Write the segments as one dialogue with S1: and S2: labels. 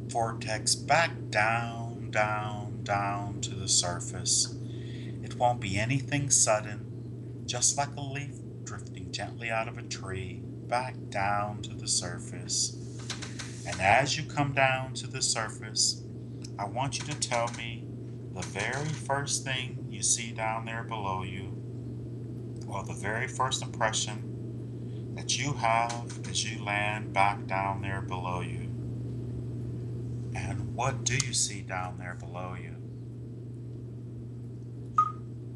S1: vortex back down, down, down to the surface. It won't be anything sudden, just like a leaf drifting gently out of a tree, back down to the surface. And as you come down to the surface, I want you to tell me the very first thing you see down there below you, or the very first impression that you have as you land back down there below you. And what do you see down there below you?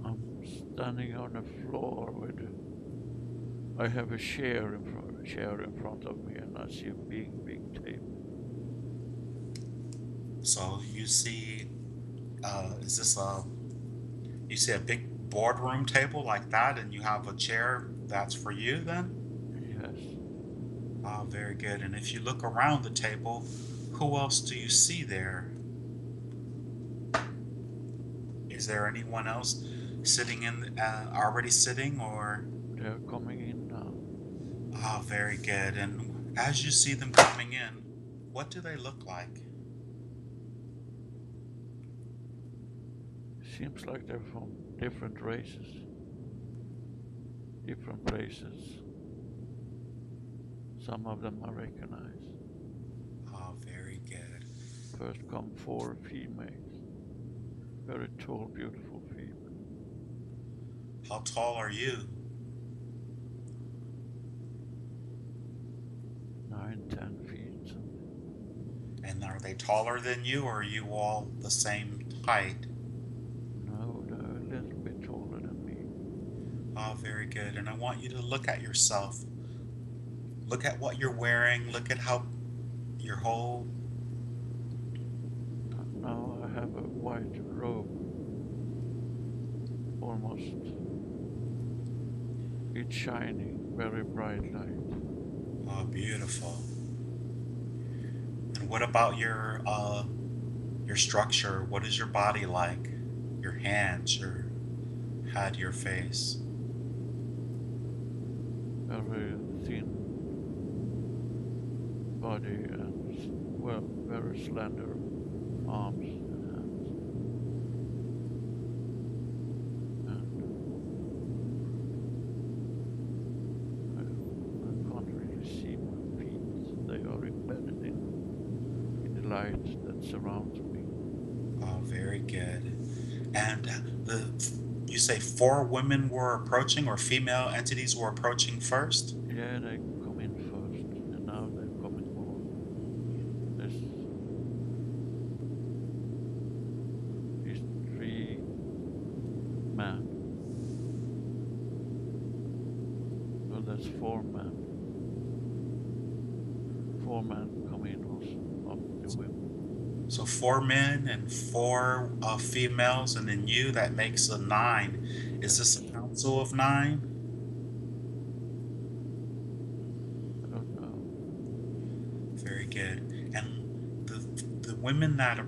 S2: I'm standing on the floor with. I have a chair in front of me, and I see a big, big table.
S1: So you see, is this a, you see a big boardroom table like that, and you have a chair that's for you then?
S2: Yes,
S1: Ah, very good. And if you look around the table, who else do you see there? Is there anyone else sitting in, already sitting, or?
S2: they're coming in now.
S1: Ah, very good. And as you see them coming in, what do they look like?
S2: Seems like they're from different races, different places. Some of them I recognize.
S1: Ah, very good.
S2: First come four females, very tall, beautiful female.
S1: How tall are you?
S2: 9, 10 feet, something.
S1: And are they taller than you, or are you all the same height?
S2: No, they're a little bit taller than me.
S1: Ah, very good. And I want you to look at yourself. Look at what you're wearing. Look at how your whole.
S2: Now I have a white robe, almost. It's shining, very bright light.
S1: Oh, beautiful. And what about your structure? What is your body like? Your hands, your head, your face.
S2: Very thin body and, well, very slender arms and hands. And I can't really see my feet. They are embedded in the light that surrounds me.
S1: Oh, very good. And the you say four women were approaching, or female entities were approaching first?
S2: Yeah, they come in first, and now they're coming more. There's these three men. Well, that's four men. Four men come in also of the women.
S1: So four men and four females, and then you, that makes a nine. Is this a
S2: Yes.
S1: council of nine?
S2: I don't know.
S1: Very good. And the women that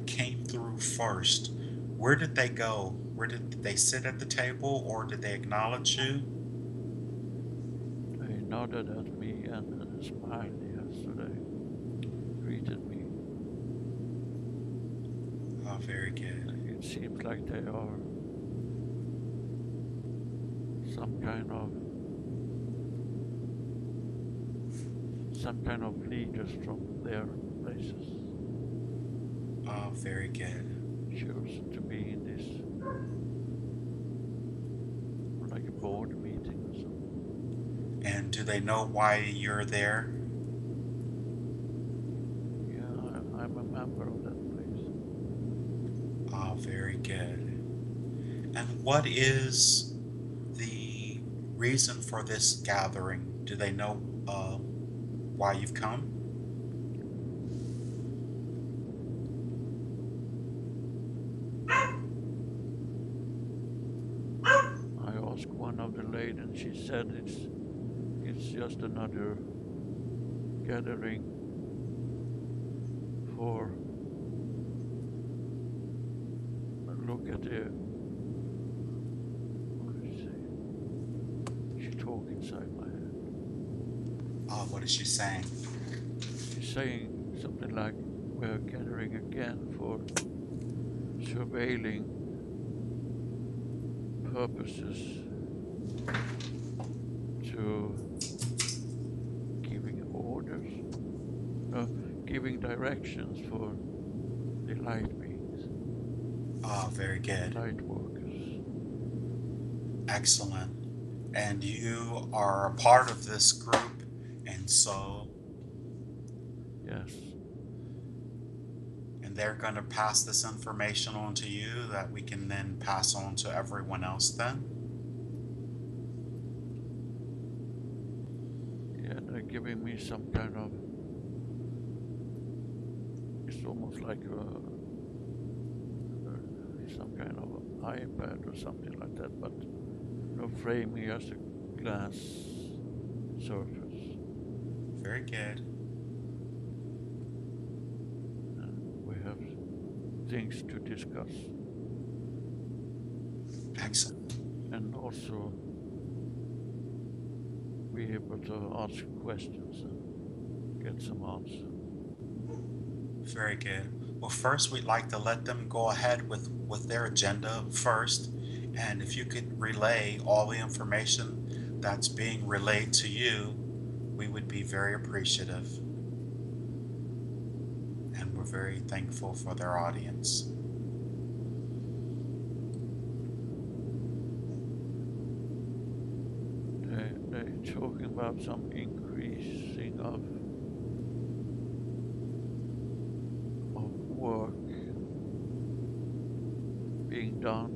S1: came through first, where did they go? Where did they sit at the table, or did they acknowledge you?
S2: They nodded at me and smiled yesterday, greeted me.
S1: Oh, very good.
S2: It seems like they are some kind of some kind of leaders from their places.
S1: Oh, very good.
S2: Chosen to be in this, like a board meeting or something.
S1: And do they know why you're there?
S2: Yeah, I'm a member of that place.
S1: Oh, very good. And what is the reason for this gathering? Do they know why you've come?
S2: I asked one of the ladies, and she said it's just another gathering for look at the what did she say? She talk inside my head.
S1: Oh, what is she saying?
S2: She's saying something like we're gathering again for surveilling purposes, to giving orders, giving directions for the light beings,
S1: Oh, very good.
S2: light workers.
S1: Excellent. And you are a part of this group, and so,
S2: Yes,
S1: and they're going to pass this information on to you that we can then pass on to everyone else then?
S2: yeah, they're giving me some kind of, it's almost like some kind of iPad or something like that, but no framing, just a glass surface.
S1: Very good.
S2: And we have things to discuss,
S1: Excellent.
S2: and also be able to ask questions and get some answers.
S1: Very good. Well, first, we'd like to let them go ahead with their agenda first. And if you could relay all the information that's being relayed to you, we would be very appreciative. And we're very thankful for their audience.
S2: They're talking about some increasing of work being done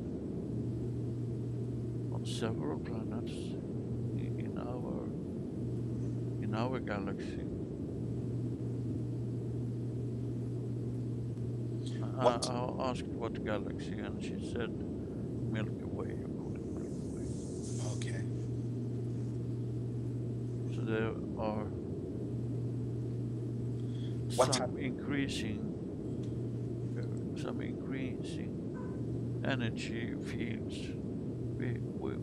S2: on several planets in our galaxy.
S1: What?
S2: I asked what galaxy, and she said Milky Way. You call it Milky Way.
S1: Okay.
S2: So there are
S1: What
S2: some
S1: type?
S2: increasing energy fields.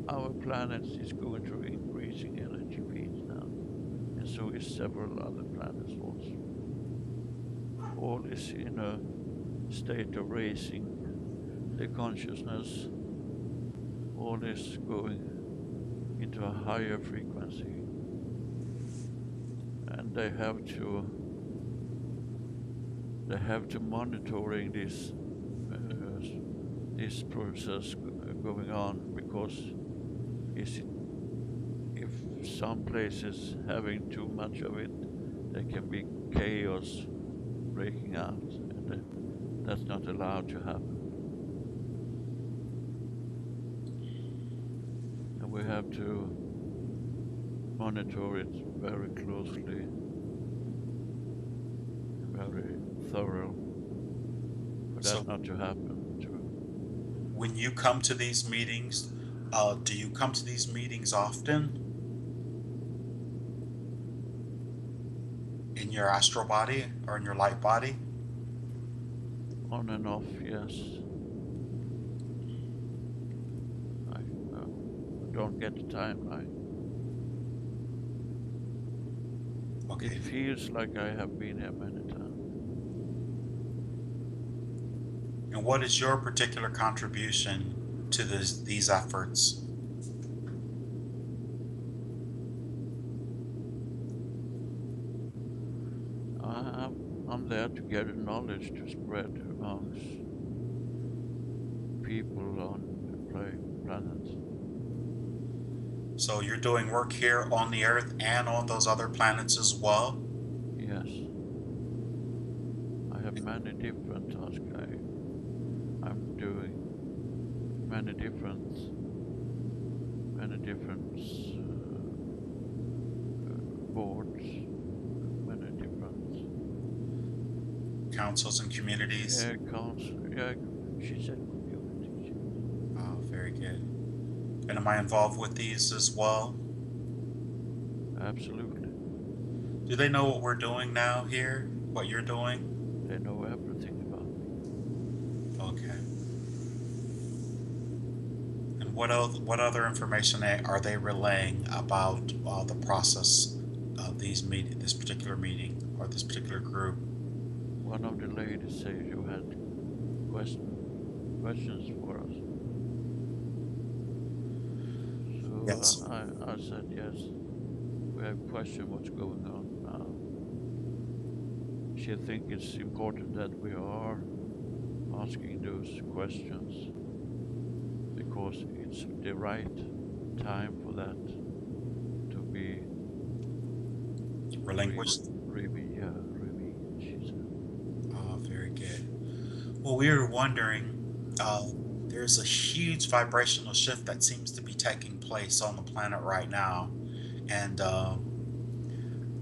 S2: Our planet is going through increasing energy fields now, and so is several other planets also. All is in a state of raising the consciousness. All is going into a higher frequency, and they have to monitoring this process going on, because if some places having too much of it, there can be chaos breaking out, and that's not allowed to happen. And we have to monitor it very closely, very thorough, for
S1: So,
S2: that not to happen.
S1: when you come to these meetings, do you come to these meetings often in your astral body or in your light body?
S2: On and off, yes. I don't get the timeline.
S1: Okay.
S2: It feels like I have been here many times.
S1: And what is your particular contribution to these efforts?
S2: I'm there to gather knowledge to spread amongst people on the planet.
S1: So you're doing work here on the Earth and on those other planets as well?
S2: Yes. I have many different tasks. I'm doing many different boards, many different
S1: Councils and communities?
S2: council. Yeah, she said communities.
S1: Oh, very good. And am I involved with these as well?
S2: Absolutely.
S1: Do they know what we're doing now here? What you're doing?
S2: They know everything about me.
S1: Okay. And what other information are they relaying about the process of this particular meeting or this particular group?
S2: one of the ladies said you had questions for us. So
S1: Yes.
S2: I said yes. We have questioned what's going on now. She thinks it's important that we are asking those questions because it's the right time for that to be
S1: Relinquished?
S2: she said.
S1: Oh, very good. Well, we were wondering, there's a huge vibrational shift that seems to be taking place on the planet right now. And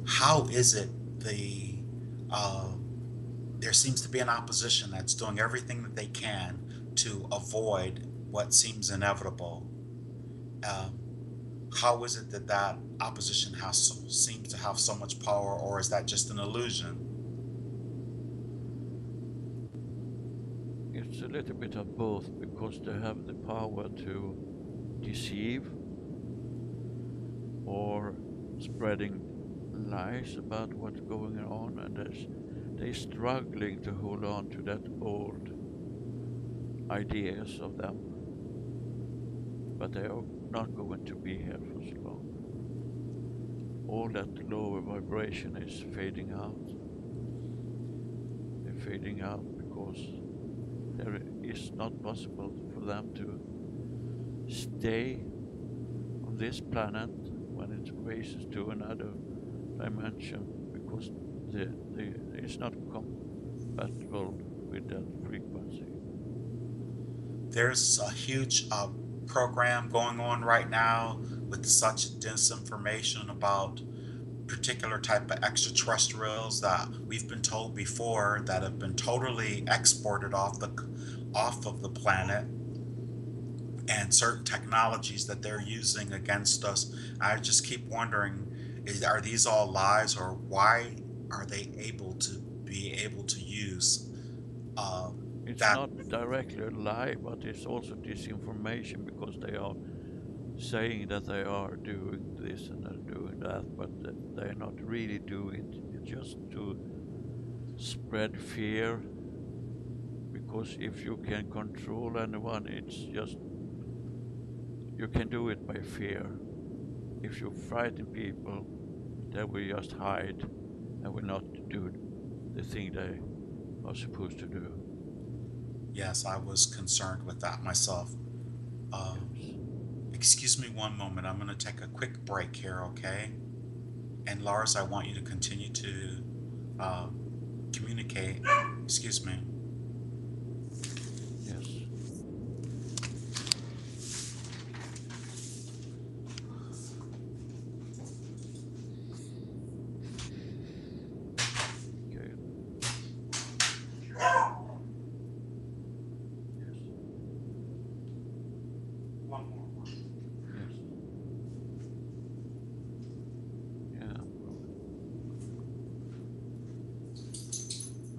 S1: how is it uh, there seems to be an opposition that's doing everything that they can to avoid what seems inevitable? Um, how is it that that opposition seems to have so much power, or is that just an illusion?
S2: It's a little bit of both because they have the power to deceive or spreading lies about what's going on, and they're struggling to hold on to that old ideas of them, but they are not going to be here for so long. All that lower vibration is fading out. They're fading out because there is not possible for them to stay on this planet when it races to another dimension because it's not compatible with that frequency.
S1: There's a huge program going on right now with such disinformation about particular type of extraterrestrials that we've been told before that have been totally exported off of the planet, and certain technologies that they're using against us. I just keep wondering, are these all lies, or why are they able to use uh,
S2: It's
S1: that?
S2: not directly a lie, but it's also disinformation because they are saying that they are doing this and they're doing that, but they're not really doing it. It's just to spread fear because if you can control anyone, it's just you can do it by fear. If you frighten people, they will just hide and will not do the thing they are supposed to do.
S1: Yes, I was concerned with that myself. Uh,
S2: Yes.
S1: Excuse me one moment. I'm going to take a quick break here, okay? And Lars, I want you to continue to uh, communicate. Excuse me.
S2: Yes. Okay. Yes.
S1: One more.
S2: Yes. Yeah.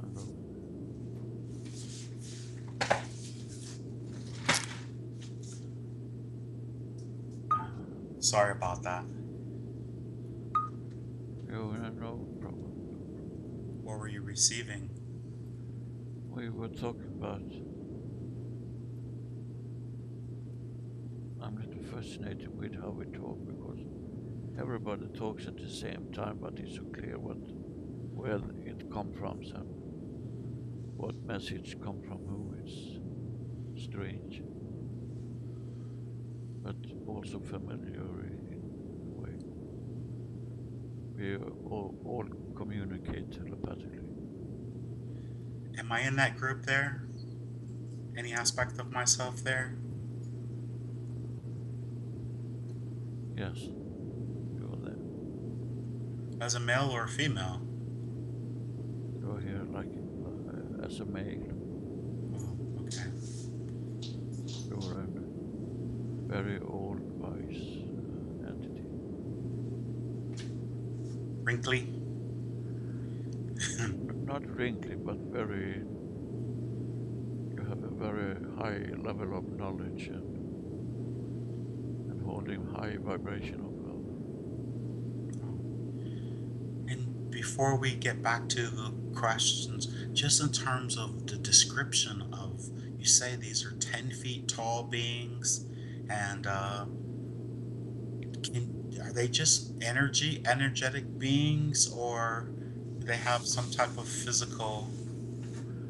S2: Hello.
S1: Sorry about that.
S2: No problem.
S1: What were you receiving?
S2: We were talking about. I'm a little fascinated with how we talk because everybody talks at the same time, but it's so clear where it come from and what message come from who. It's strange, but also familiar in a way. We all communicate telepathically.
S1: Am I in that group there? Any aspect of myself there?
S2: Yes, you're there.
S1: As a male or a female?
S2: You're here like as a male.
S1: Oh, okay.
S2: You're a very old, wise entity.
S1: Wrinkly?
S2: Not wrinkly, but very. You have a very high level of knowledge and holding high vibration of love.
S1: And before we get back to questions just in terms of the description of, you say these are 10 feet tall beings, and are they just energetic beings, or do they have some type of physical?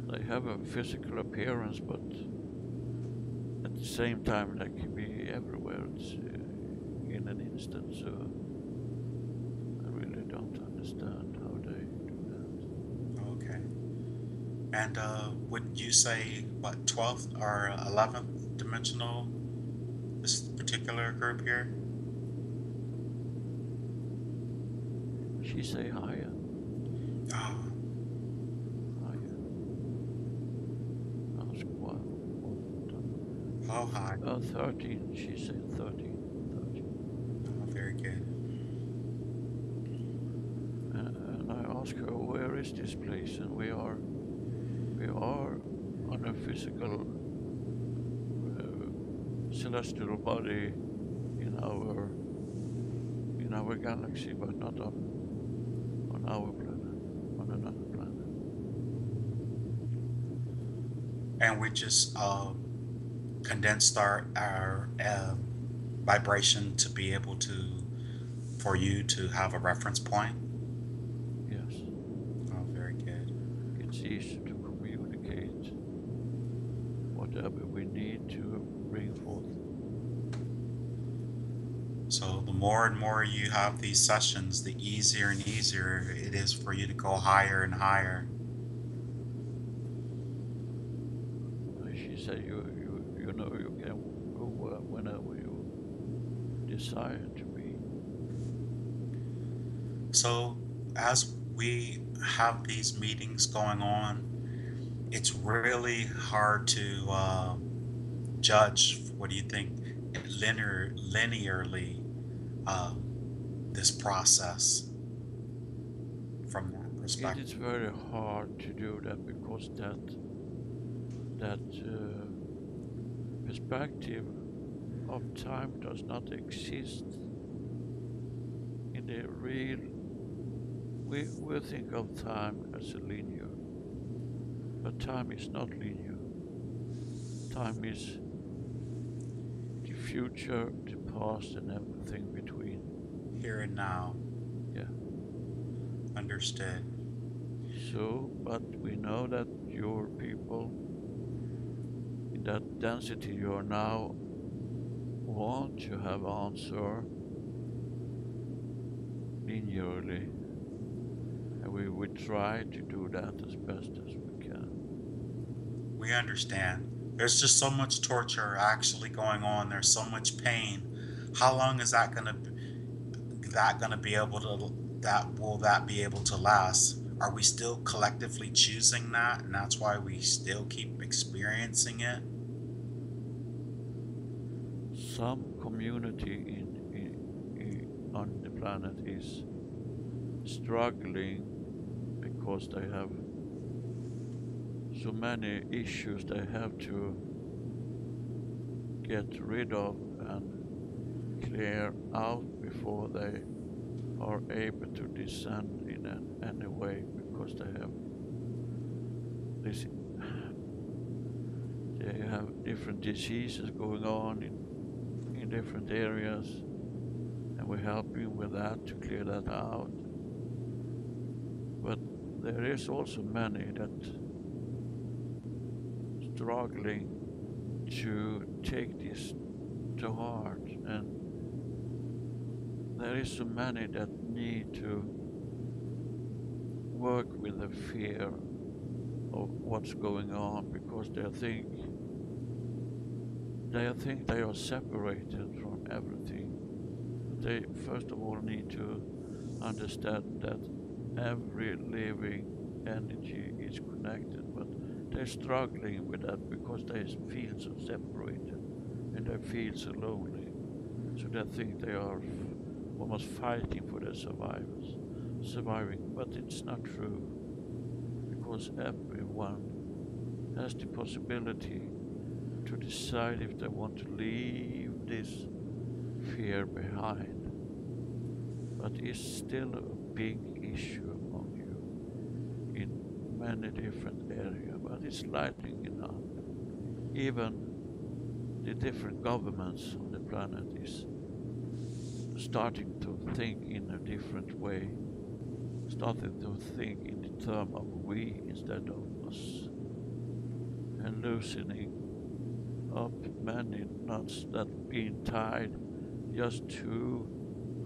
S2: They have a physical appearance, but at the same time, they can be everywhere in an instant. So I really don't understand how they do
S1: Okay. And would you say what, 12th or 11th dimensional, this particular group here?
S2: that. She say higher,
S1: Oh,
S2: higher. Ask what?
S1: how high?
S2: 13. She said 13. 13.
S1: Oh, very good.
S2: And I asked her, where is this place? And we are on a physical celestial body in our galaxy, but not on our planet, on another planet.
S1: And we just condensed our vibration to be able to, for you to have a reference point.
S2: Yes,
S1: Oh, very good.
S2: it's easy to communicate whatever we need to bring forth.
S1: So the more and more you have these sessions, the easier and easier it is for you to go higher and higher.
S2: She said, you know you can go whenever you desire to be.
S1: So as we have these meetings going on, it's really hard to judge. What do you think? Linearly, uh, this process from that
S2: It is
S1: perspective.
S2: very hard to do that because that perspective of time does not exist in the real. We think of time as a linear, but time is not linear. Time is the future, the past, and everything between.
S1: Here and now.
S2: Yeah.
S1: Understood.
S2: So, but we know that your people in that density you are now want to have answer linearly, and we will try to do that as best as we can.
S1: We understand. There's just so much torture actually going on. There's so much pain. How long is that gonna be able to, that will that be able to last? Are we still collectively choosing that, and that's why we still keep experiencing it?
S2: Some community on the planet is struggling because they have so many issues they have to get rid of and clear out before they are able to descend in any way because this they have different diseases going on in different areas, and we're helping with that to clear that out. But there is also many that struggling to take this to heart, and there is so many that need to work with the fear of what's going on because they think they are separated from everything. They first of all need to understand that every living energy is connected, but they're struggling with that because they feel so separated and they feel so lonely. So they think they are almost fighting for their surviving, but it's not true because everyone has the possibility to decide if they want to leave this fear behind. But it's still a big issue among you in many different areas, but it's lightening up. Even the different governments on the planet is starting to think in a different way, starting to think in the term of we instead of us, and loosening up many knots that been tied just to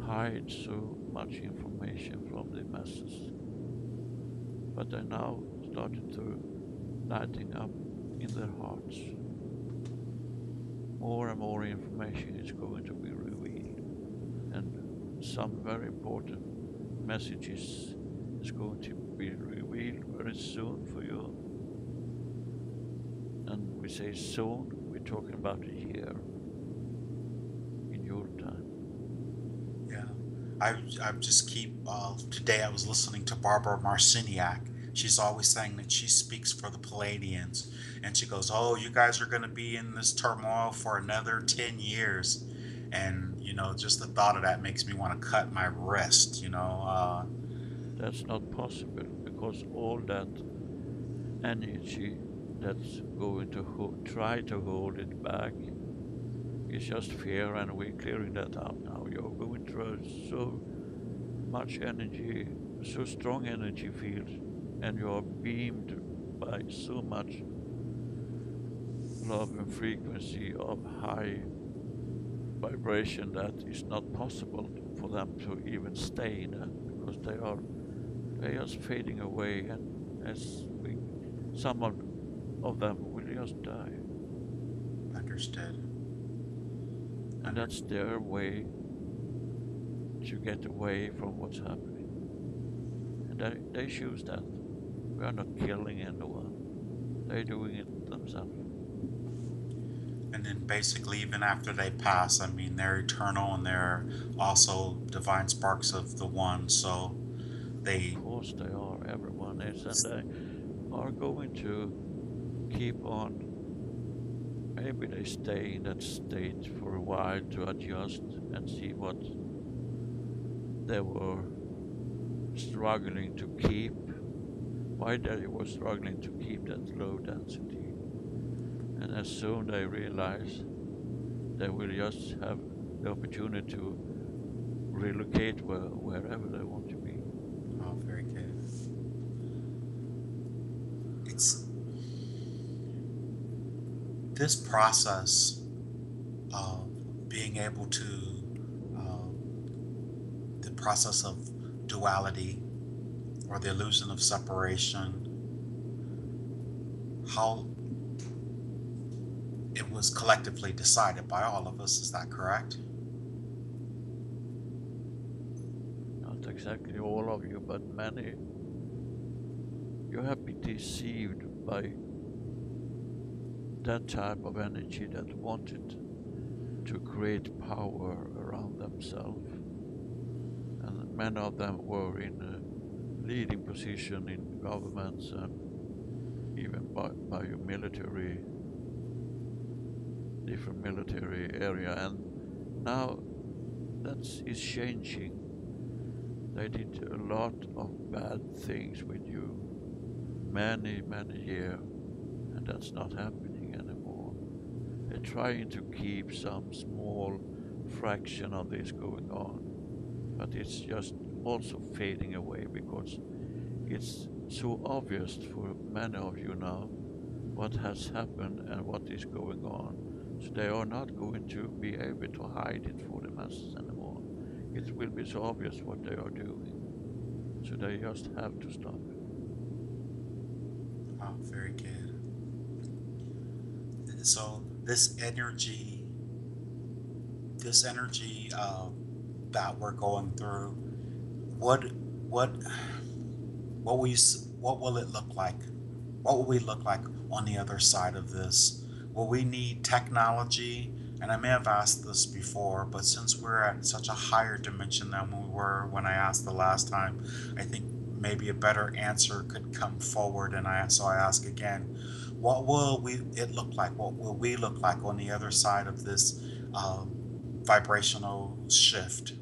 S2: hide so much information from the masses. But they now started to lighting up in their hearts. More and more information is going to be revealed, and some very important messages is going to be revealed very soon for you. And we say soon, we're talking about a year in your time.
S1: Yeah. I just keep, today I was listening to Barbara Marciniak. She's always saying that she speaks for the Palladians. And she goes, oh, you guys are going to be in this turmoil for another 10 years. And, just the thought of that makes me want to cut my wrist.
S2: That's not possible because all that energy that's going to try to hold it back is just fear, and we're clearing that out now. You're going through so much energy, so strong energy fields, and you're beamed by so much love and frequency of high vibration that it's not possible for them to even stay in that because they are just fading away, and some of them will just die,
S1: Understood.
S2: and
S1: Under,
S2: that's their way to get away from what's happening, and they choose that. We are not killing anyone; they're doing it themselves.
S1: and then basically, even after they pass, I mean, they're eternal and they're also divine sparks of the one. So
S2: Of
S1: they,
S2: course, they are. Everyone is, and they are going to keep on. Maybe they stay in that state for a while to adjust and see what they were struggling to keep, why they were struggling to keep that low density. And as soon they realize they will just have the opportunity to relocate wherever they want to be.
S1: oh, very good. It's this process of being able to, uh, the process of duality or the illusion of separation, how it was collectively decided by all of us. Is that correct?
S2: Not exactly all of you, but many. You have been deceived by that type of energy that wanted to create power around themselves. And many of them were in a leading position in governments and even by your military, different military area. And now that is changing. They did a lot of bad things with you many, many years, and that's not happening anymore. They're trying to keep some small fraction of this going on, but it's just also fading away because it's so obvious for many of you now what has happened and what is going on. So they are not going to be able to hide it for the masses anymore. It will be so obvious what they are doing. So they just have to stop it.
S1: Oh, very good. So this energy that we're going through, what what what will you, what will it look like? What will we look like on the other side of this? Will we need technology? And I may have asked this before, but since we're at such a higher dimension than we were when I asked the last time, I think maybe a better answer could come forward. And I ask again, what will it look like? What will we look like on the other side of this um, vibrational shift?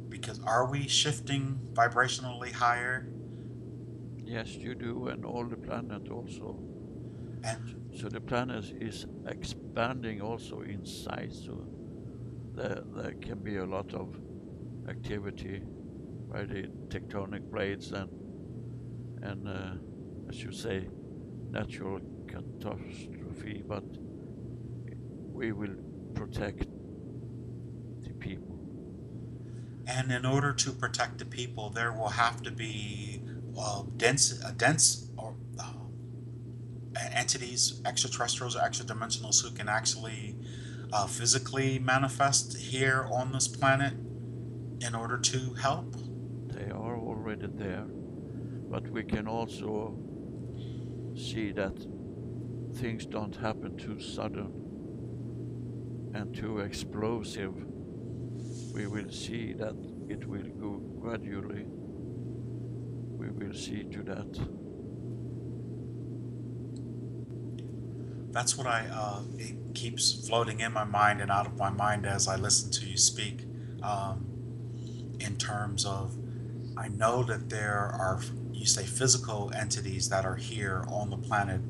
S1: Because are we shifting vibrationally higher?
S2: Yes, you do, and all the planet also.
S1: And
S2: So the planet is expanding also in size. So there can be a lot of activity by the tectonic plates and as you say, natural catastrophe. But we will protect the people.
S1: and in order to protect the people, there will have to be dense or entities, extraterrestrials or extra-dimensionals who can actually physically manifest here on this planet in order to help.
S2: They are already there, but we can also see that things don't happen too sudden and too explosive. We will see that it will go gradually. We will see to that.
S1: That's what it keeps floating in my mind and out of my mind as I listen to you speak. Um, in terms of, I know that there are, you say, physical entities that are here on the planet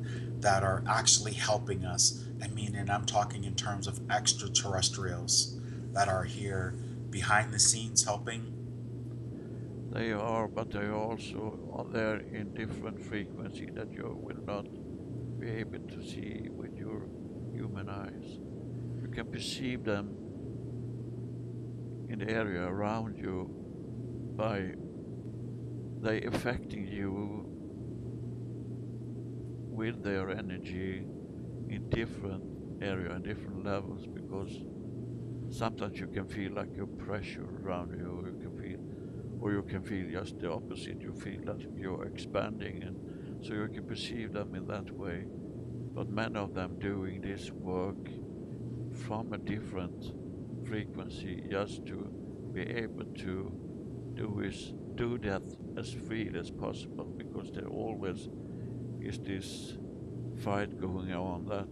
S1: that are actually helping us. I mean, and I'm talking in terms of extraterrestrials that are here behind the scenes helping.
S2: They are, but they also are there in different frequency that you will not be able to see with your human eyes. You can perceive them in the area around you by they affecting you with their energy in different area and different levels, because sometimes you can feel like a pressure around you, or you can feel just the opposite. You feel that you're expanding, and so you can perceive them in that way. But many of them doing this work from a different frequency just to be able to do that as free as possible, because there always is this fight going on that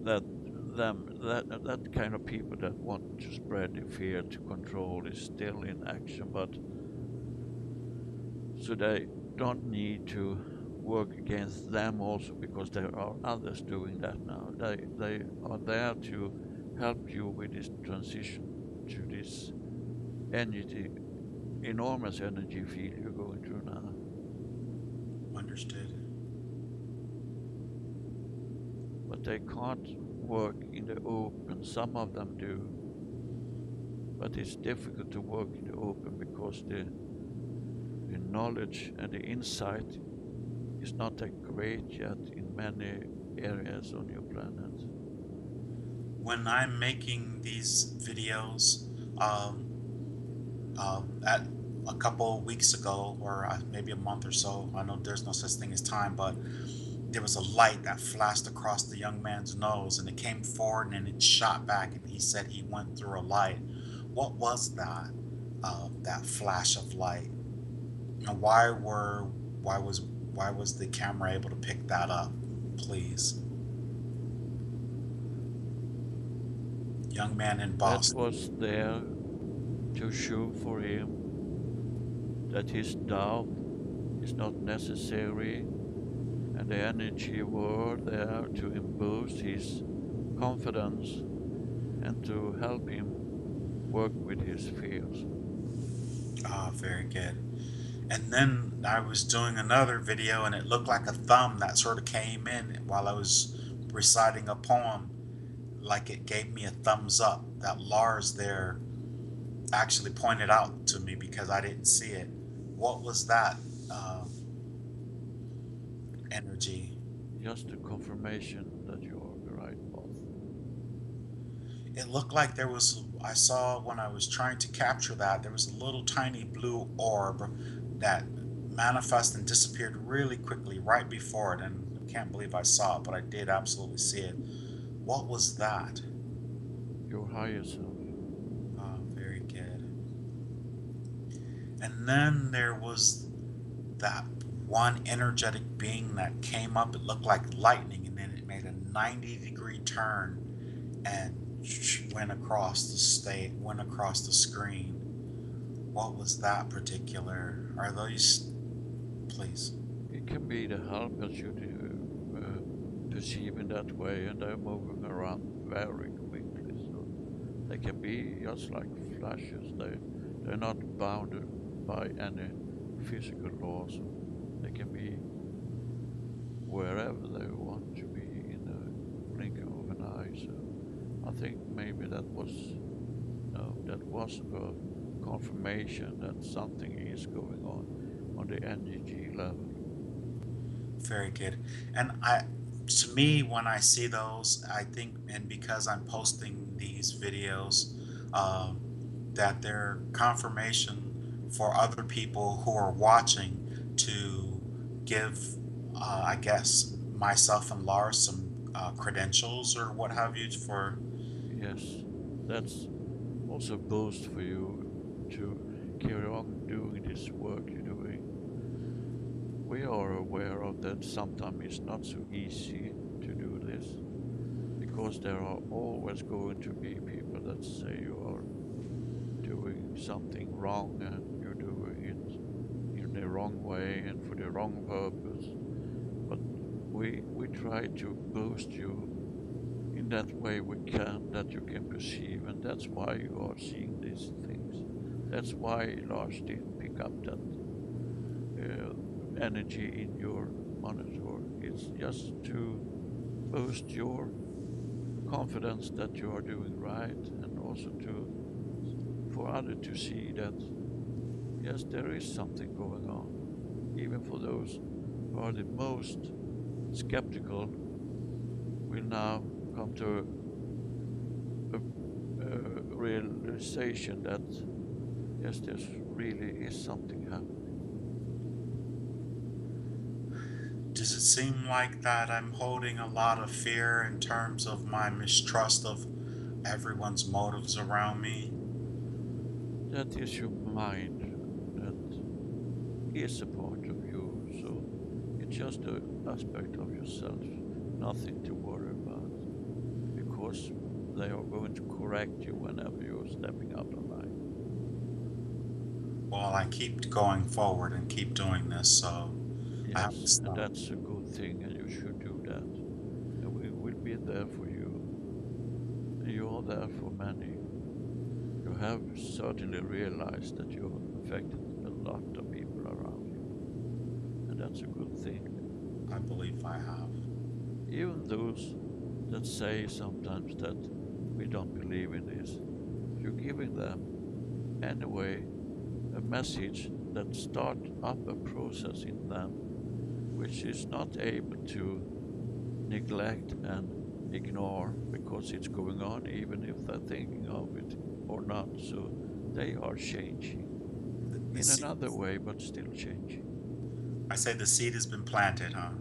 S2: that kind of people that want to spread the fear to control is still in action. But so they don't need to work against them also, because there are others doing that now. They are there to help you with this transition to this energy, enormous energy field you're going through now.
S1: Understood.
S2: But they can't work in the open. Some of them do, but it's difficult to work in the open because the knowledge and the insight is not that great yet in many areas on your planet.
S1: When I'm making these videos, at a couple weeks ago, or maybe a month or so, I know there's no such thing as time, but there was a light that flashed across the young man's nose and it came forward and it shot back and he said he went through a light. What was that? That flash of light? And why was the camera able to pick that up? Please. Young man in
S2: That
S1: Boston.
S2: was there to show for him that his doubt is not necessary, and the energy were there to boost his confidence and to help him work with his fears.
S1: Ah, very good. And then I was doing another video and it looked like a thumb that sort of came in while I was reciting a poem, like it gave me a thumbs up that Lars there actually pointed out to me because I didn't see it. What was that uh, energy?
S2: Just a confirmation that you're on the right path.
S1: It looked like there was, I saw when I was trying to capture that, there was a little tiny blue orb that manifested and disappeared really quickly right before it. And I can't believe I saw it, but I did absolutely see it. What was that?
S2: Your higher self.
S1: Very good. And then there was that one energetic being that came up. It looked like lightning, and then it made a 90-degree turn and went across the state, went across the screen. What was that particular? Are those? Please.
S2: It can be the helpers you do, perceive in that way, and they're moving around very quickly. So they can be just like flashes. They're not bounded by any physical laws. They can be wherever they want to be in the blink of an eye. So I think maybe that was no, that was a confirmation that something is going on the energy level.
S1: Very good. And to me, when I see those, I think, and because I'm posting these videos, um, that they're confirmation for other people who are watching to give, I guess, myself and Lars some credentials or what have you for.
S2: Yes, that's also a boost for you to carry on doing this work you're doing. We are aware of that sometimes it's not so easy to do this because there are always going to be people that say you are doing something wrong and you're doing it in the wrong way and for the wrong purpose. But we try to boost you in that way we can, that you can perceive, and that's why you are seeing these things. That's why Lars didn't pick up that uh, energy in your monitor. It's just to boost your confidence that you are doing right, and also to for others to see that yes, there is something going on. Even for those who are the most skeptical, will now come to a, a realization that yes, there really is something happening.
S1: Does it seem like that I'm holding a lot of fear in terms of my mistrust of everyone's motives around me?
S2: That is your mind that is a part of you, so it's just an aspect of yourself, nothing to worry about, because they are going to correct you whenever you're stepping out of line.
S1: Well, I keep going forward and keep doing this, so I haven't
S2: Yes, and
S1: stopped.
S2: that's a good thing, and you should do that. And we will be there for you, and you are there for many. You have certainly realized that you affected a lot of people around you, and that's a good thing.
S1: I believe I have.
S2: Even those that say sometimes that we don't believe in this, you're giving them anyway a message that start up a process in them which is not able to neglect and ignore because it's going on even if they're thinking of it or not. So they are changing
S1: The
S2: in
S1: seed,
S2: another way but still changing.
S1: I say the seed has been planted, huh?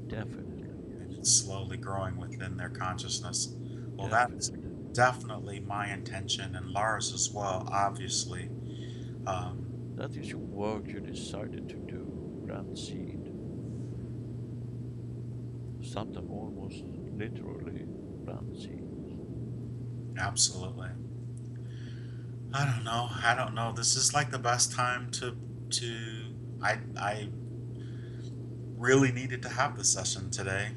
S2: Definitely,
S1: And
S2: yes.
S1: it's slowly growing within their consciousness. Well, that's
S2: Definitely.
S1: definitely my intention, and Lars as well, obviously. Um,
S2: That is your work you decided to do, plant seed. Sometimes almost literally plant seeds.
S1: Absolutely. I don't know. I don't know. This is like the best time to. I really needed to have the session today,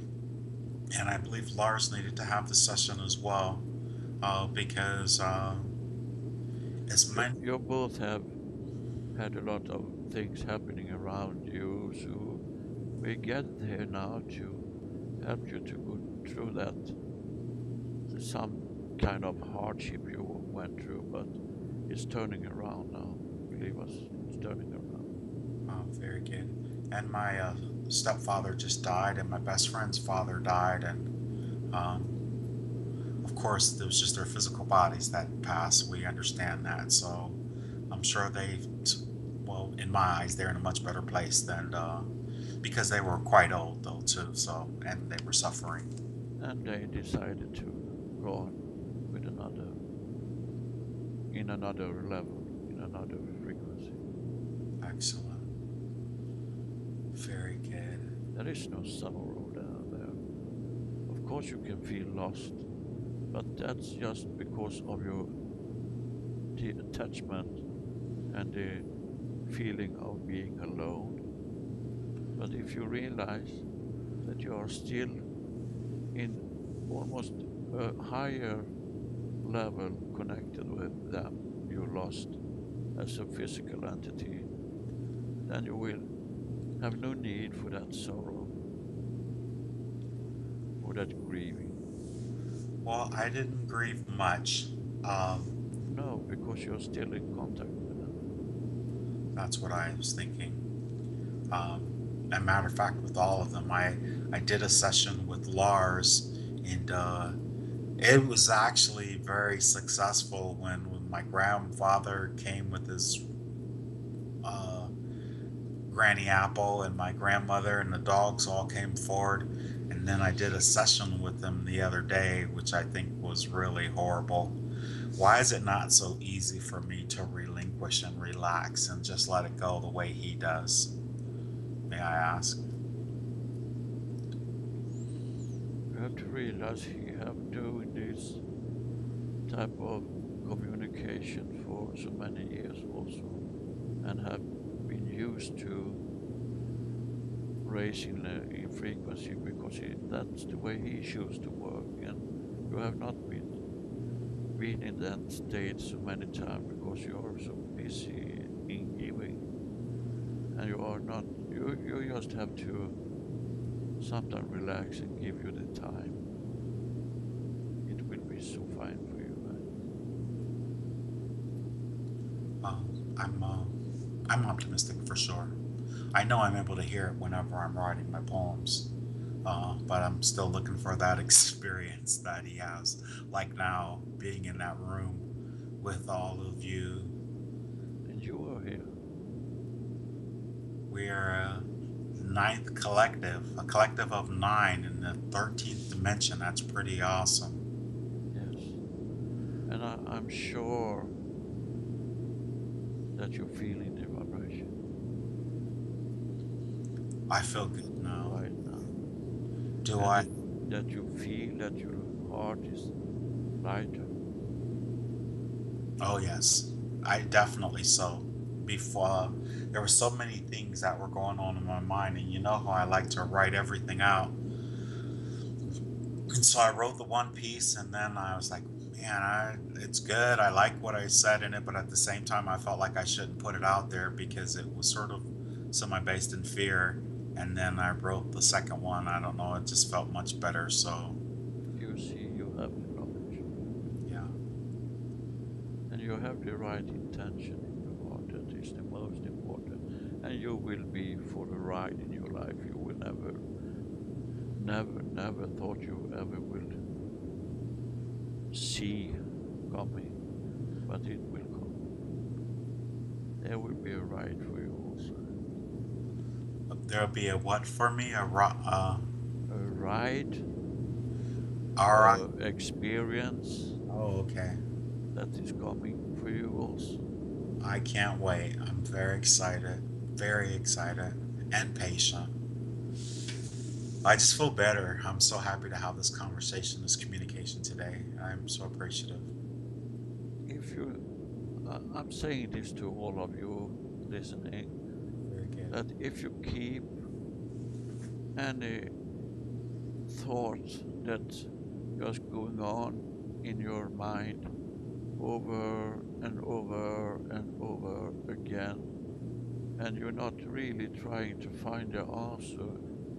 S1: and I believe Lars needed to have the session as well, because as many.
S2: You both have had a lot of things happening around you, so we get here now to help you to go through that some kind of hardship you went through, but it's turning around now. Believe us, it's turning around.
S1: Oh, very good. And my stepfather just died, and my best friend's father died, and of course, it was just their physical bodies that passed. We understand that, so I'm sure well, in my eyes, they're in a much better place than because they were quite old though too. So, and they were suffering.
S2: And they decided to go on with another, in another level, in another frequency.
S1: Excellent. Very good.
S2: There is no sorrow down there. Of course, you can feel lost, but that's just because of your attachment and the feeling of being alone. But if you realize that you are still in almost a higher level connected with them you lost as a physical entity, then you will have no need for that sorrow, for that grieving.
S1: Well, I didn't grieve much.
S2: No, because you're still in contact with them.
S1: That's what I was thinking. A matter of fact, with all of them, I did a session with Lars, and it was actually very successful when my grandfather came with his uh, Granny Apple, and my grandmother and the dogs all came forward. And then I did a session with them the other day, which I think was really horrible. Why is it not so easy for me to relinquish and relax and just let it go the way he does? May I ask?
S2: You have to realize you have doing this type of communication for so many years also, and have been used to raising in frequency because that's the way he chose to work, and you have not been in that state so many times because you are so busy in giving, and you are not. You just have to sometimes relax and give you the time. It will be so fine for you.
S1: Uh, I'm I'm optimistic for sure. I know I'm able to hear it whenever I'm writing my poems, but I'm still looking for that experience that he has. Like now, being in that room with all of you.
S2: And you are here.
S1: We're a ninth collective, a collective of nine in the 13th dimension. That's pretty awesome.
S2: Yes, and I'm sure that you're feeling the vibration
S1: I feel good now.
S2: right now,
S1: Do
S2: and
S1: I?
S2: that you feel that your heart is lighter.
S1: Oh, yes. I definitely so. Before, there were so many things that were going on in my mind, and you know how I like to write everything out. And so I wrote the one piece, and then I was like, man, it's good. I like what I said in it, but at the same time, I felt like I shouldn't put it out there because it was sort of semi based in fear. And then I wrote the second one. I don't know, it just felt much better. So,
S2: You see, you have the knowledge,
S1: yeah.
S2: and you have the right intention in your heart. That is the most important, and you will be for the ride in your life. You will never thought you ever will see coming, but it will come. There will be a ride for you also.
S1: There'll be a what for me?
S2: A ride,
S1: All right.
S2: experience
S1: Oh, okay.
S2: that is coming for you also.
S1: I can't wait. I'm very excited, and patient. I just feel better. I'm so happy to have this conversation, this communication today. I'm so appreciative.
S2: If you, I'm saying this to all of you listening,
S1: Very good.
S2: that if you keep any thought that's just going on in your mind over and over and over again, and you're not really trying to find the answer,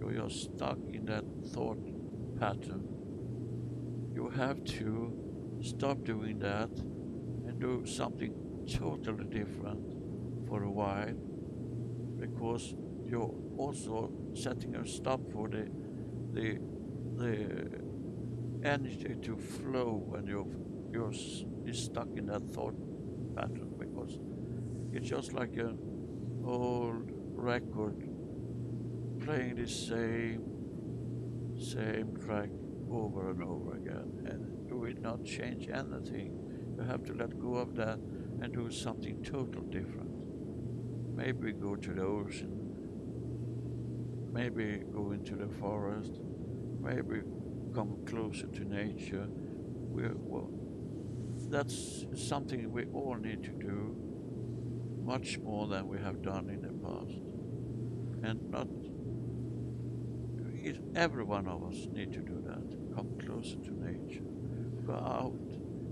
S2: you're just stuck in that thought pattern. You have to stop doing that and do something totally different for a while, because you're also setting a stop for the the energy to flow when you're stuck in that thought pattern, because it's just like an old record playing the same track over and over again, and you will not change anything. You have to let go of that and do something total different. Maybe go to the ocean, maybe go into the forest, maybe come closer to nature. Well, that's something we all need to do much more than we have done in the past. And not every one of us need to do that. Come closer to nature. Go out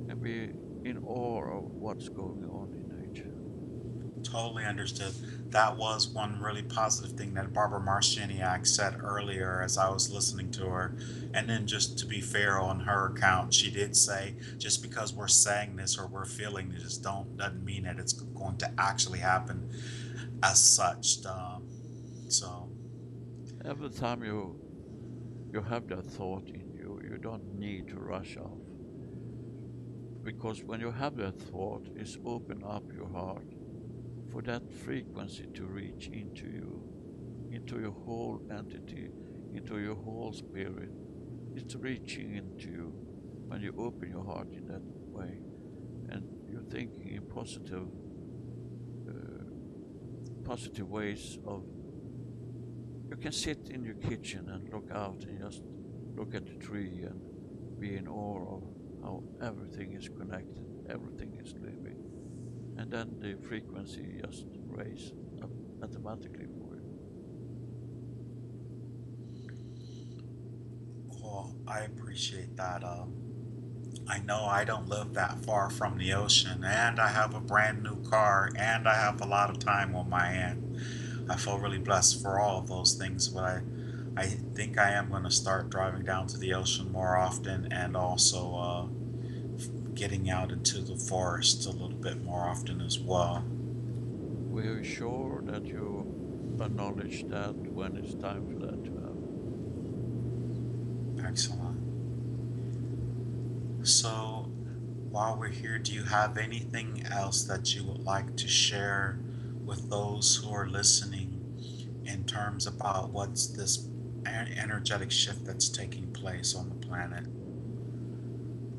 S2: and be in awe of what's going on in nature.
S1: Totally understood. That was one really positive thing that Barbara Marciniak said earlier as I was listening to her. And then, just to be fair on her account, she did say just because we're saying this or we're feeling this doesn't mean that it's going to actually happen as such. So
S2: Every time you have that thought in you, you don't need to rush off. Because when you have that thought, it's open up your heart for that frequency to reach into you, into your whole entity, into your whole spirit. It's reaching into you when you open your heart in that way, and you're thinking in uh, positive ways of. You can sit in your kitchen and look out and just look at the tree and be in awe of how everything is connected, everything is living, and then the frequency just raise up automatically for you.
S1: well, I appreciate that. I know I don't live that far from the ocean, and I have a brand new car, and I have a lot of time on my hand. I feel really blessed for all of those things, but I think I am going to start driving down to the ocean more often, and also getting out into the forest a little bit more often as well.
S2: We're sure that you acknowledge that when it's time for that to happen.
S1: Excellent. So, while we're here, do you have anything else that you would like to share with those who are listening in terms about what's this energetic shift that's taking place on the planet?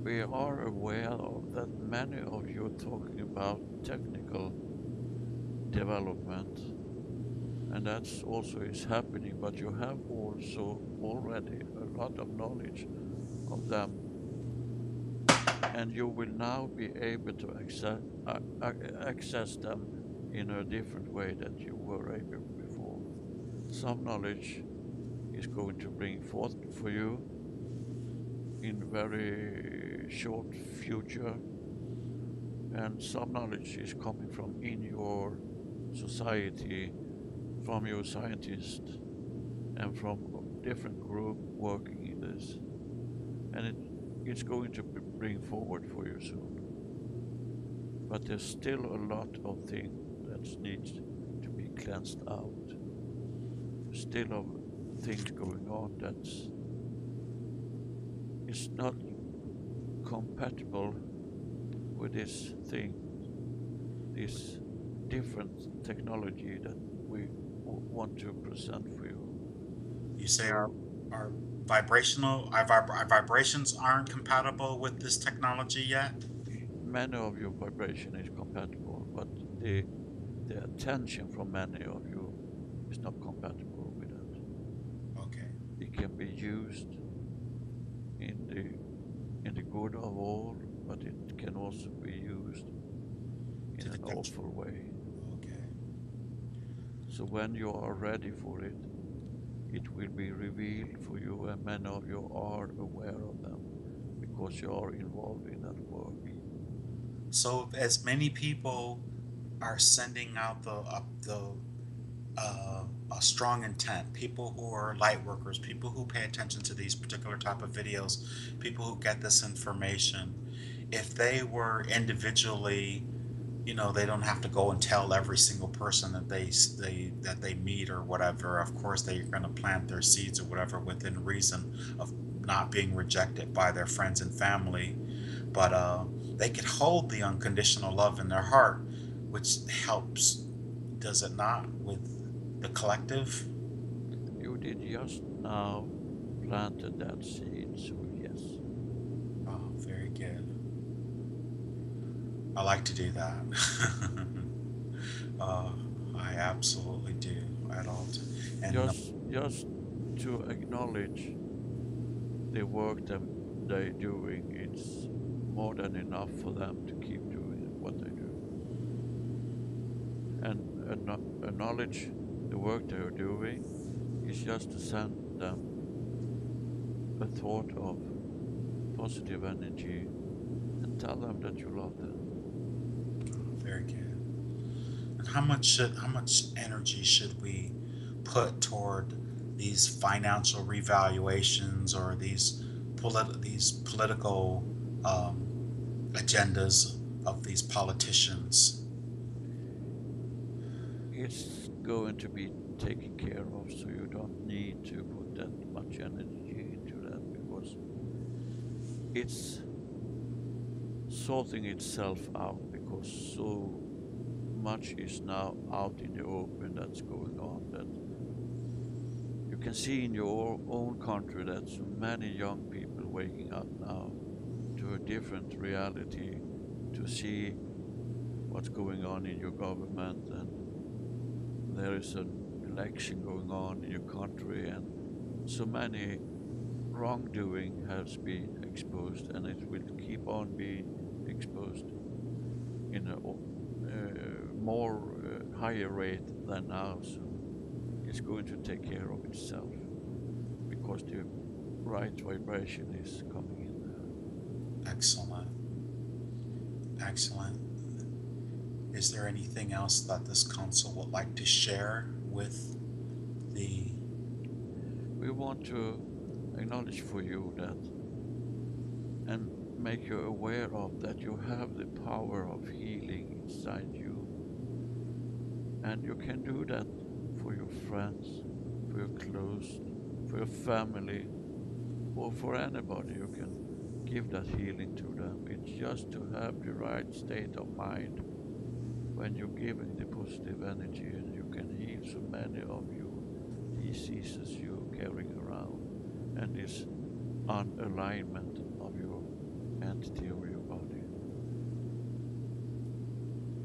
S2: We are aware of that many of you are talking about technical development, and that's also is happening, but you have also already a lot of knowledge of them, and you will now be able to access them in a different way that you were able before. Some knowledge is going to bring forth for you in very short future, and some knowledge is coming from in your society, from your scientists, and from different group working in this, and it's going to bring forward for you soon. But there's still a lot of things that needs to be cleansed out. Still of things going on that's is not compatible with this thing, this different technology that we want to present for you.
S1: You say
S2: So
S1: our our vibrations aren't compatible with this technology yet?
S2: many of your vibration is compatible, but the attention from many of you is not compatible with that.
S1: Okay.
S2: It can be used in the good of all, but it can also be used in
S1: To the
S2: an awful way.
S1: okay.
S2: So when you are ready for it, it will be revealed for you, and many of you are aware of them because you are involved in that work.
S1: So as many people are sending out uh, a strong intent, people who are light workers, people who pay attention to these particular type of videos, people who get this information, if they were individually, they don't have to go and tell every single person that they meet or whatever. Of course, they're going to plant their seeds or whatever within reason of not being rejected by their friends and family. But they could hold the unconditional love in their heart, which helps, does it not, with the collective?
S2: You did just now planted that seed, so yes.
S1: Oh, very good. I like to do that. uh, I absolutely do at all. And
S2: Just to acknowledge the work that they're doing, it's more than enough for them to keep doing what they do. And acknowledge the work they're doing is just to send them a thought of positive energy and tell them that you love them.
S1: Very good. And how much energy should we put toward these financial revaluations or these political agendas of these politicians?
S2: It's going to be taken care of, so you don't need to put that much energy into that because it's sorting itself out because so much is now out in the open that's going on that you can see in your own country that so many young people waking up now to a different reality to see what's going on in your government and there is an election going on in your country and so many wrongdoing has been exposed and it will keep on being exposed in a more higher rate than now. So it's going to take care of itself because the right vibration is coming in there.
S1: Excellent. Excellent. Is there anything else that this council would like to share with the
S2: We want to acknowledge for you that and make you aware of that you have the power of healing inside you. And you can do that for your friends, for your close, for your family, or for anybody. You can give that healing to them. It's just to have the right state of mind when you're giving the positive energy and you can heal so many of your diseases you're carrying around and this unalignment of your entity or your body.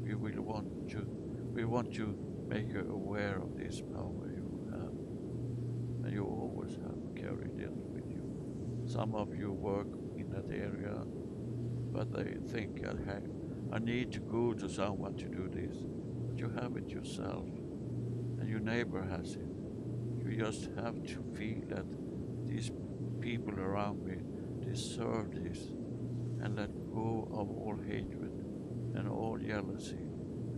S2: We will want to we want to make you aware of this power you have and you always have carried it with you. Some of you work in that area but they think hey, I need to go to someone to do this. But you have it yourself and your neighbor has it. You just have to feel that these people around me deserve this and let go of all hatred and all jealousy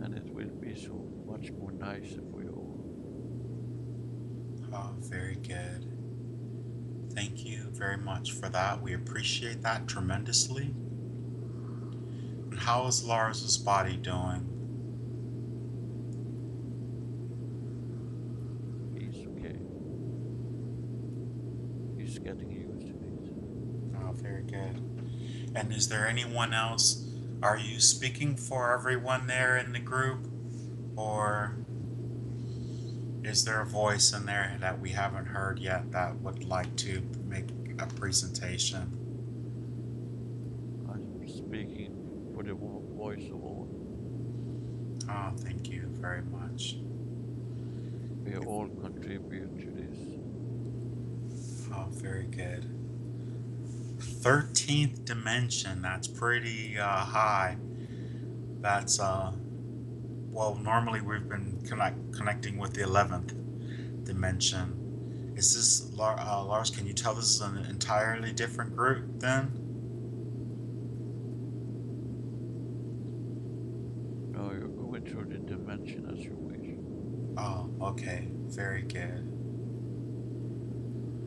S2: and it will be so much more nicer for you all.
S1: Oh, very good. Thank you very much for that. We appreciate that tremendously. And how is Lars's body doing?
S2: He's okay. He's getting used to it.
S1: Oh, very good. And is there anyone else? Are you speaking for everyone there in the group? Or is there a voice in there that we haven't heard yet that would like to make a presentation?
S2: I'm speaking for the voice of all.
S1: Oh, thank you very much.
S2: We all contribute to this.
S1: Oh, very good. 13th dimension, that's pretty high. That's, well, normally we've been connecting with the 11th dimension. Is this, Lars, can you tell this is an entirely different group then?
S2: No, you're going through the dimension as you wish.
S1: Oh, okay. Very good.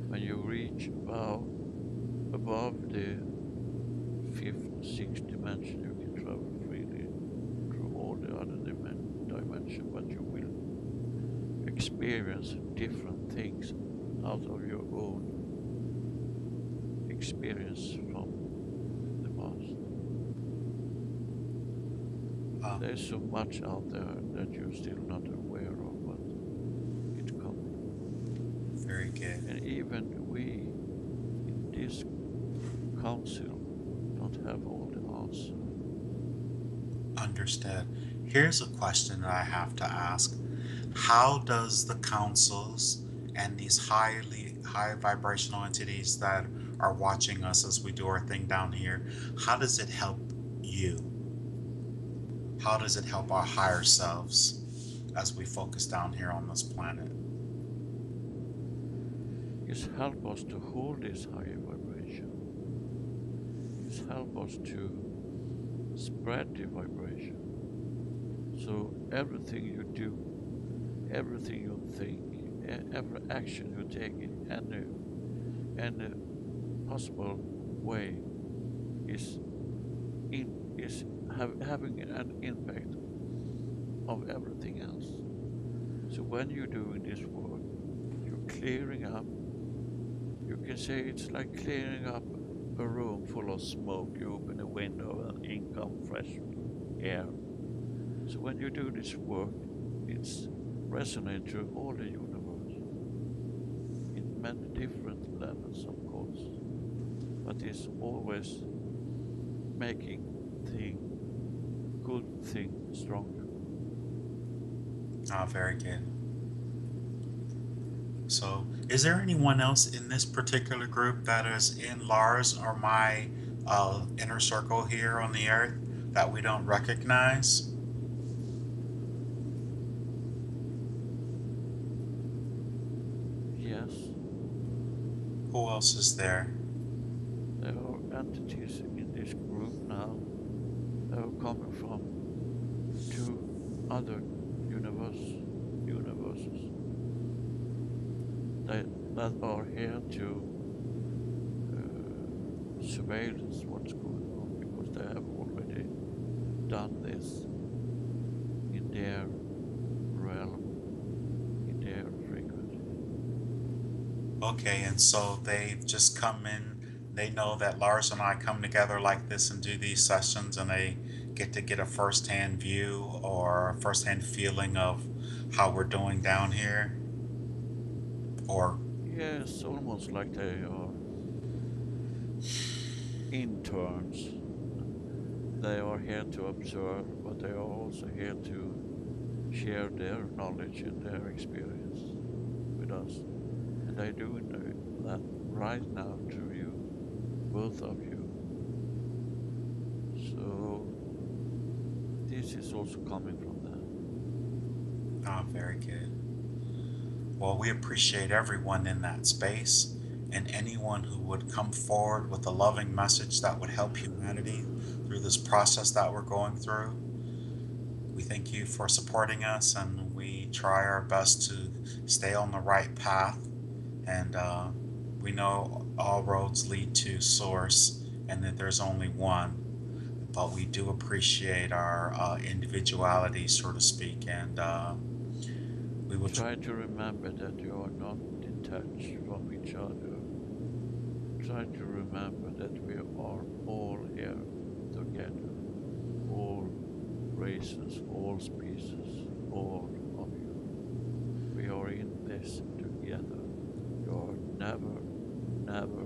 S2: When you reach above the fifth, sixth dimension, you can travel freely through all the other dimensions, but you will experience different things out of your own experience from the past. There's so much out there that you're still not aware of, but it's coming.
S1: Very good.
S2: And even we in this council don't have all the answers.
S1: Understood. Here's a question that I have to ask. How does the councils and these high vibrational entities that are watching us as we do our thing down here, how does it help you? How does it help our higher selves as we focus down here on this planet?
S2: is help us to hold this higher vibration, is help us to spread the vibration. So everything you do, everything you think, every action you take in any possible way is having an impact of everything else. So when you're doing this work, you're clearing up. You can say it's like clearing up a room full of smoke. You open a window and in comes fresh air. So when you do this work, it's resonant through all the universe in many different levels, of course, but it's always making the good thing stronger.
S1: Ah, very good. So, is there anyone else in this particular group that is in Lars or my inner circle here on the earth that we don't recognize?
S2: Yes,
S1: Who else is there?
S2: there are entities in this group now that are coming from two other universes that, that are here to surveillance what's going on because they have already done this in their realm, in their frequency.
S1: Okay, and so they've just come in. They know that Lars and I come together like this and do these sessions, and they get a first-hand view or a first-hand feeling of how we're doing down here. Or
S2: Yes, almost like they are interns. They are here to observe, but they are also here to share their knowledge and their experience with us. And they're doing that right now through you, both of you. So this is also coming from them.
S1: oh, very good. Well, we appreciate everyone in that space and anyone who would come forward with a loving message that would help humanity through this process that we're going through. We thank you for supporting us, and we try our best to stay on the right path. And we know all roads lead to Source, and that there's only one. But we do appreciate our individuality, so to speak, and we will.
S2: Try to remember that you are not detached from each other. Try to remember that we are all here together. All races, all species, all of you. We are in this together. You are never, never